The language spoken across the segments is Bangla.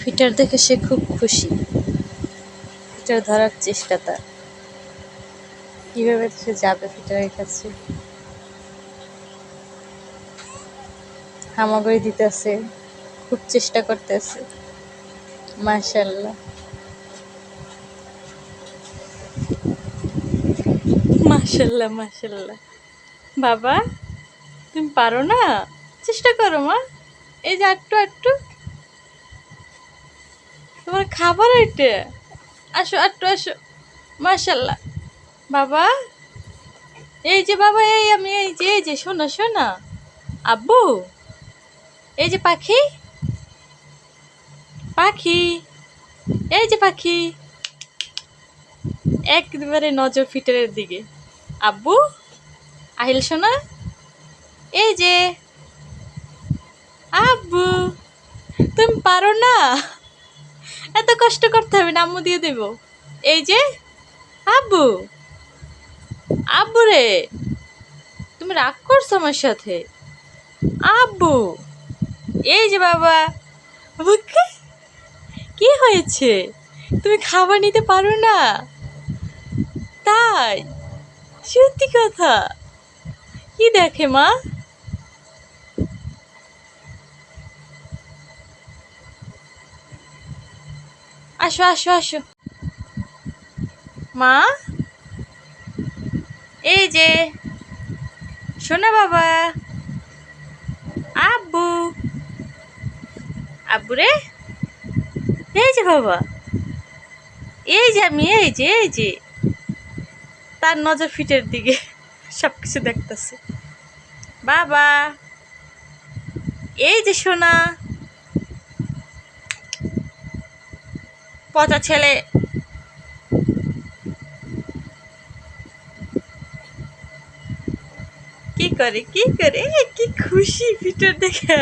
ফিটার দেখে সে খুব খুশি। ফিটার ধরার চেষ্টা তার, কিভাবে সে যাবে ফিটারের কাছে। হামাগুড়ি দিতেছে, খুব চেষ্টা করতেছে। মাশাআল্লাহ, মাশাআল্লাহ, মাশাআল্লাহ। বাবা, তুমি পারো না? চেষ্টা করো মা। এই যে আটটু আটটু, তোমার খাবার এটা। আসো আটটু আসো। মাশাআল্লাহ বাবা। এই যে বাবা, এই যে শোনো শোনো আব্বু, এই যে পাখি, পাখি, এই যে পাখি। একবারে নজর ফিটারের দিকে। আব্বু, আহিল শোনা, এই যে আব্বু, তুমি পারো না? এত কষ্ট করতে হবে না, আম্মু দিয়ে দেব। এই যে আব্বু, আব্বু রে, তুমি রাগ করছো আমার সাথে? আব্বু, এই যে বাবা। বুকে কি হয়েছে? তুমি খাবার নিতে পারো না? তাই? সত্যি কথা? কি দেখে মা? আসো আসো আসো মা। এই যে শোনা বাবা, আব্বু, আব্বু রে, এই যে বাবা, এই যে আমি, এই যে তার নজর ফিটের দিকে, সবকিছু দেখতেছে। বাবা, এই যে সোনা, পচা ছেলে। কি করে কি করে, কি খুশি ফিটার দেখে।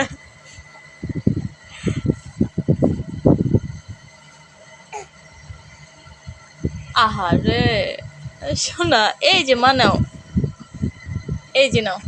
আহারে সোনা, এই যে মা নাও, এই যে নাও।